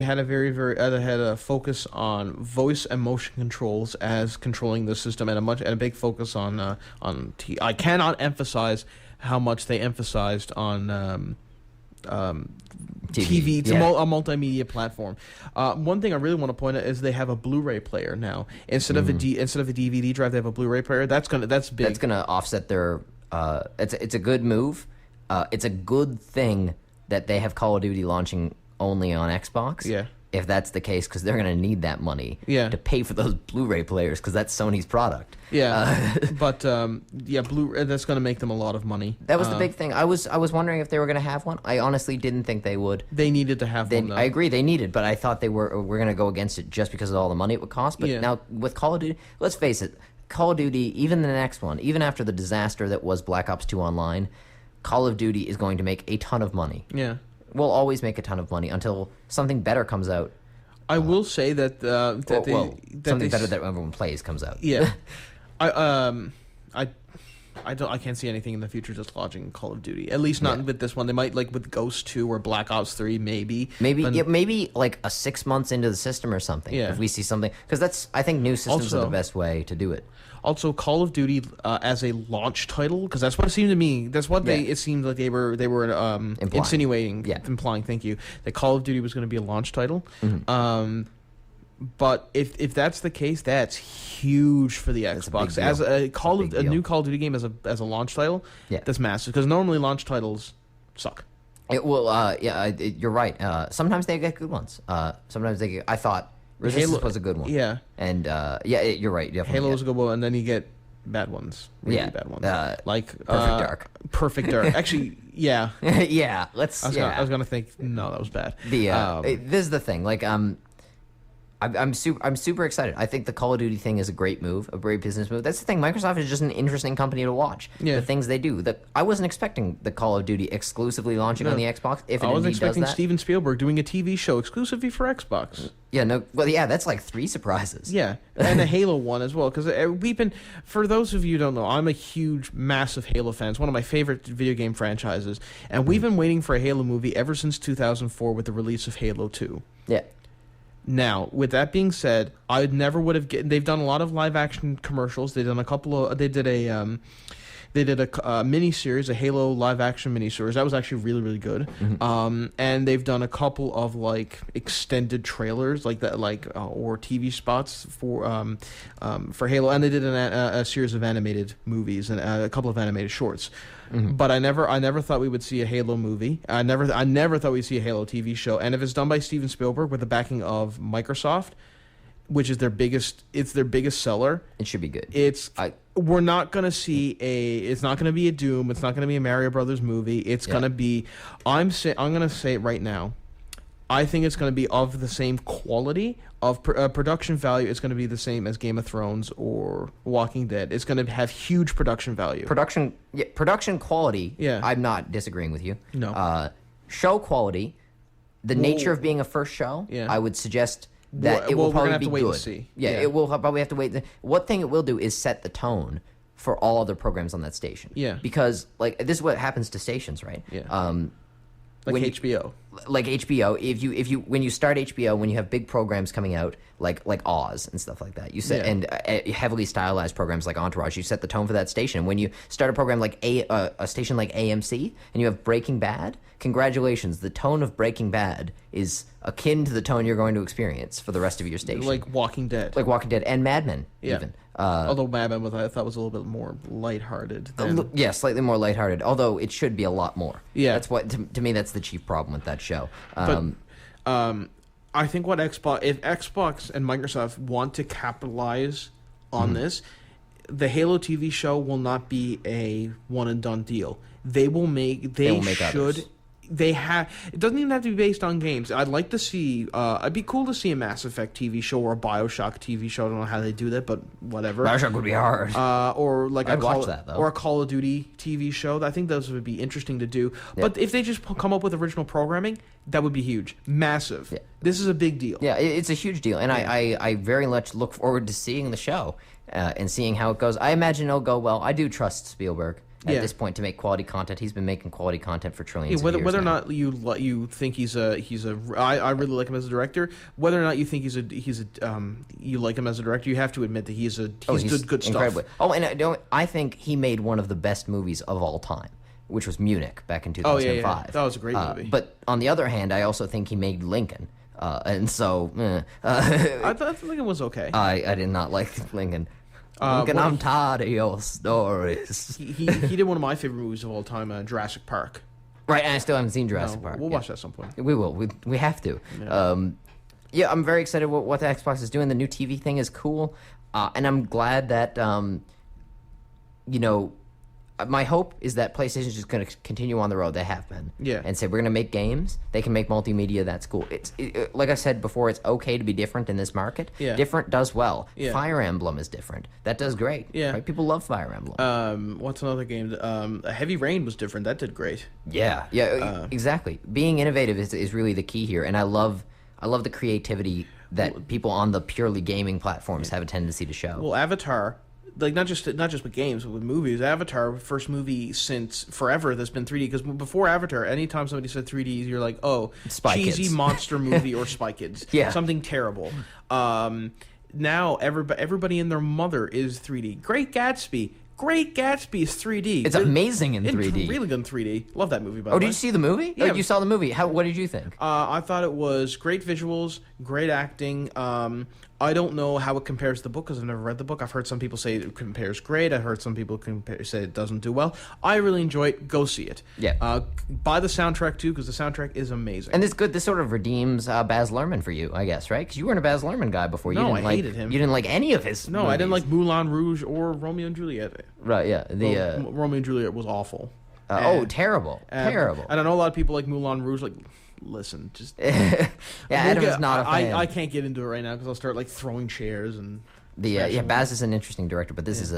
had a they had a focus on voice and motion controls as controlling the system, and a big focus I cannot emphasize how much they emphasized on TV. It's a multimedia platform. One thing I really want to point out is they have a Blu-ray player now instead of a DVD drive. They have a Blu-ray player. That's big. That's gonna offset their. It's a good move. It's a good thing that they have Call of Duty launching only on Xbox. Yeah. If that's the case, because they're going to need that money to pay for those Blu-ray players, because that's Sony's product. Yeah, but that's going to make them a lot of money. That was the big thing. I was wondering if they were going to have one. I honestly didn't think they would. They needed to have one, though. I agree, they needed, but I thought they were going to go against it just because of all the money it would cost. But now, with Call of Duty, let's face it, Call of Duty, even the next one, even after the disaster that was Black Ops 2 Online, Call of Duty is going to make a ton of money. Yeah. We'll always make a ton of money until something better comes out. I will say that something better that everyone plays comes out. Yeah, I can't see anything in the future just launching Call of Duty. At least not with this one. They might like with Ghost 2 or Black Ops 3, maybe. Maybe like a 6 months into the system or something. Yeah. If we see something, because I think new systems are the best way to do it. Also, Call of Duty as a launch title, because that's what it seemed to me. That's what it seemed like they were insinuating, implying. Thank you, that Call of Duty was going to be a launch title. Mm-hmm. But if that's the case, that's huge for the Xbox as a new Call of Duty game as a launch title. Yeah, that's massive, because normally launch titles suck. You're right. Sometimes they get good ones. Sometimes I thought Resistance was a good one. Yeah. And, you're right. Halo was a good one, and then you get bad ones. Really bad ones. Perfect Dark. Perfect Dark. Actually, yeah. Yeah. I was going to think, no, that was bad. This is the thing. Like, I'm super excited. I think the Call of Duty thing is a great move, a great business move. That's the thing. Microsoft is just an interesting company to watch. Yeah. The things they do. I wasn't expecting the Call of Duty exclusively launching on the Xbox. I was expecting Steven Spielberg doing a TV show exclusively for Xbox. Yeah, no. Well, yeah, that's like 3 surprises. Yeah, and a Halo one as well. Because we've been, for those of you who don't know, I'm a huge, massive Halo fan. It's one of my favorite video game franchises, and we've been waiting for a Halo movie ever since 2004 with the release of Halo 2. Yeah. Now, with that being said, I never would have. They've done a lot of live action commercials. They've done a couple of. They did a mini series, a Halo live action mini series. That was actually really, really good. Mm-hmm. And they've done a couple of like extended trailers, like that, or TV spots for Halo. And they did a series of animated movies and a couple of animated shorts. Mm-hmm. But I never thought we would see a Halo movie. I never thought we'd see a Halo TV show. And if it's done by Steven Spielberg with the backing of Microsoft, which is their biggest seller, it should be good. We're not gonna see it's not gonna be a Doom. It's not gonna be a Mario Brothers movie. It's gonna be. I'm gonna say it right now. I think it's going to be of the same quality of production value. It's going to be the same as Game of Thrones or Walking Dead. It's going to have huge production value. Production quality. Yeah, I'm not disagreeing with you. No. Show quality, the nature of being a first show. Yeah. I would suggest that it will probably be good. And see. Yeah, it will probably have to wait. What thing it will do is set the tone for all other programs on that station. Yeah, because this is what happens to stations, right? Yeah. Like HBO. Like HBO, if you when you start HBO, when you have big programs coming out like Oz and stuff like that, you set and heavily stylized programs like Entourage, you set the tone for that station. When you start a program like a station like AMC and you have Breaking Bad, congratulations, the tone of Breaking Bad is akin to the tone you're going to experience for the rest of your station. Like Walking Dead and Mad Men even. Although Mad Men I thought was a little bit more lighthearted. Slightly more lighthearted. Although it should be a lot more. Yeah, that's what to me that's the chief problem with that show. I think if Xbox and Microsoft want to capitalize on this, the Halo TV show will not be a one and done deal. They will make. They should. Others. It doesn't even have to be based on games. I'd like to see. It'd be cool to see a Mass Effect TV show or a BioShock TV show. I don't know how they do that, but whatever. BioShock would be hard. Or like I'd watch that though. Or a Call of Duty TV show. I think those would be interesting to do. Yeah. But if they just come up with original programming, that would be huge, massive. Yeah. This is a big deal. Yeah, it's a huge deal, and I very much look forward to seeing the show and seeing how it goes. I imagine it'll go well. I do trust Spielberg. at Yeah. this point to make quality content. He's been making quality content for trillions Whether of years or now. not you think I really like him as a director. Whether or not you think you like him as a director, you have to admit that he's good stuff. Incredibly. Oh, and I think he made one of the best movies of all time, which was Munich back in 2005. Oh, yeah. That was a great movie. But on the other hand, I also think he made Lincoln. And so, I thought Lincoln was okay. I did not like Lincoln. Lincoln, well, I'm tired of your stories. He did one of my favorite movies of all time, Jurassic Park. Right, and I still haven't seen Jurassic Park. We'll Yeah. watch that at some point. We will. We have to. Yeah, I'm very excited what the Xbox is doing. The new TV thing is cool, and I'm glad that my hope is that PlayStation is just going to continue on the road they have been. Yeah. And say we're going to make games. They can make multimedia. That's cool. Like I said before, it's okay to be different in this market. Yeah. Different does well. Yeah. Fire Emblem is different. That does great. Yeah. Right? People love Fire Emblem. What's another game? Heavy Rain was different. That did great. Yeah. Exactly. Being innovative is really the key here, and I love the creativity that people on the purely gaming platforms have a tendency to show. Well, Avatar, like not just with games, but with movies. Avatar, first movie since forever that's been 3D. Because before Avatar, anytime somebody said 3D, you're like, oh, Spy cheesy Kids. monster movie or Spy Kids. Yeah. Something terrible. Now everybody and their mother is 3D. Great Gatsby is 3D. It's amazing in 3D. Really good in 3D. Love that movie, by the way. Oh, did you see the movie? Yeah. Oh, you saw the movie. What did you think? I thought it was great visuals, great acting. I don't know how it compares to the book because I've never read the book. I've heard some people say it compares great. I've heard some people say it doesn't do well. I really enjoy it. Go see it. Yeah. Buy the soundtrack too because the soundtrack is amazing. And this sort of redeems Baz Luhrmann for you, I guess, right? Because you weren't a Baz Luhrmann guy before. No, you didn't I hated him. You didn't like any of his No, I didn't like movies. Moulin Rouge or Romeo and Juliet. Right, yeah. Romeo and Juliet was awful. Terrible. Terrible. And I know a lot of people like Moulin Rouge. Like, listen, just Yeah, Adam's not a fan. I can't get into it right now because I'll start like throwing chairs and. Baz is an interesting director, but this is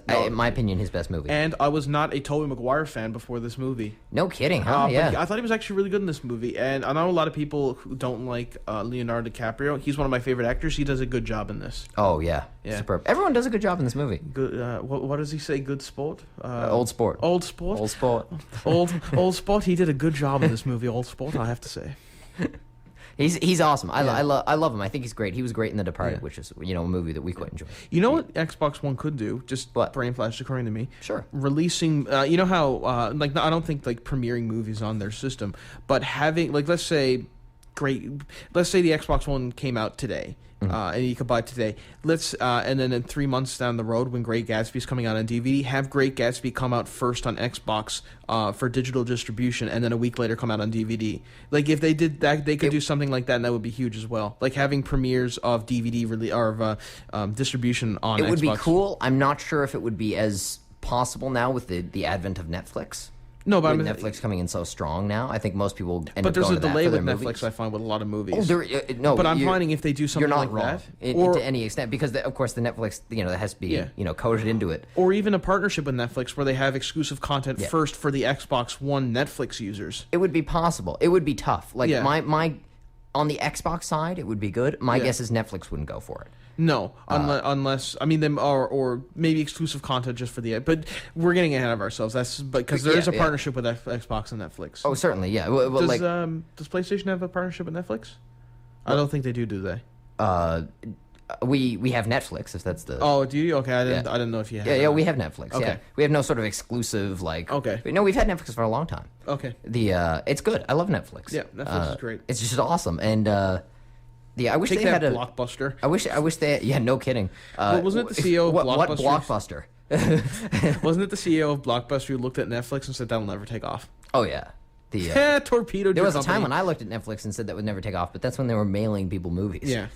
in my opinion, his best movie. And I was not a Tobey Maguire fan before this movie. No kidding, huh? But I thought he was actually really good in this movie. And I know a lot of people who don't like Leonardo DiCaprio. He's one of my favorite actors. He does a good job in this. Oh yeah, Yeah. superb. Everyone does a good job in this movie. Good. What does he say? Good sport. Old sport. Old sport. Old sport. old sport. He did a good job in this movie. Old sport. I have to say. He's awesome. I love him. I think he's great. He was great in The Departed, Yeah. which is a movie that we quite enjoy. You know what Xbox One could do? Just What? brain flash according to me. Sure. Releasing, you know how I don't think like premiering movies on their system, but having like let's say the Xbox One came out today. And you could buy it today. And then in 3 months down the road, when Great Gatsby's coming out on DVD, have Great Gatsby come out first on Xbox for digital distribution, and then a week later come out on DVD. Like if they did that, they could do something like that, and that would be huge as well. Like having premieres of DVD distribution on Xbox. It would be cool. I'm not sure if it would be as possible now with the advent of Netflix. No, but With Netfllix coming in so strong now, I think most people end but up there's going a to that delay for with their Netflix. movies. I find with a lot of movies. Oh, no, but I'm finding if they do something you're not like wrong that, to any extent, because of course the Netflix, that has to be coded into it. or even a partnership with Netflix where they have exclusive content Yeah. first for the Xbox One Netflix users. It would be possible. It would be tough. Like Yeah. my on the Xbox side, it would be good. My Yeah. guess is Netflix wouldn't go for it. No, unless I mean them or maybe exclusive content just for the. But we're getting ahead of ourselves. That's because there is a Yeah. partnership with Xbox and Netflix. Oh, certainly, yeah. Well, Does PlayStation have a partnership with Netflix? I don't think they do. Do they? we have Netflix, if that's the. Oh, do you? Okay, I Yeah. didn't know if you had. Yeah, we have Netflix. Okay. Yeah, we have no sort of exclusive like. Okay. No, we've had Netflix for a long time. Okay. It's good. I love Netflix. Yeah, Netflix is great. It's just awesome, and I wish Take they that, had a Blockbuster. I wish they. Yeah, no kidding. Wasn't it the CEO of what Blockbuster? Blockbuster? Wasn't it the CEO of Blockbuster who looked at Netflix and said that'll never take off? Oh yeah. The Torpedoed there your was a company. time when I looked at Netflix and said that would never take off, but that's when they were mailing people movies. Yeah.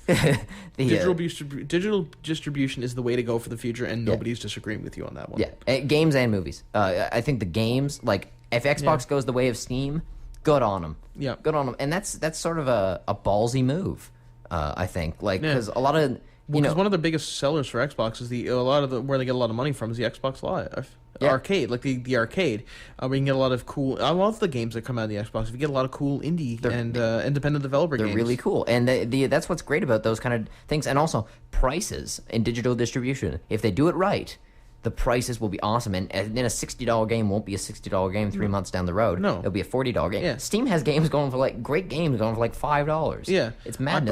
Digital distribution is the way to go for the future, and nobody's disagreeing with you on that one. Yeah, games and movies. I think the games, like if Xbox goes the way of Steam, good on them. Yeah. Good on them, and that's sort of a ballsy move. I think, like, because a lot of Because one of the biggest sellers for Xbox is where they get a lot of money from is the Xbox Live arcade, like the arcade. Where you can get a lot of cool. I love the games that come out of the Xbox. You get a lot of cool indie and independent developer games. They're really cool, and that's what's great about those kind of things, and also prices in digital distribution. If they do it right, the prices will be awesome, and then a $60 game won't be a $60 game 3 months down the road. No. It'll be a $40 game. Yeah. Steam has games going for like great games going for like $5. Yeah, It's madness.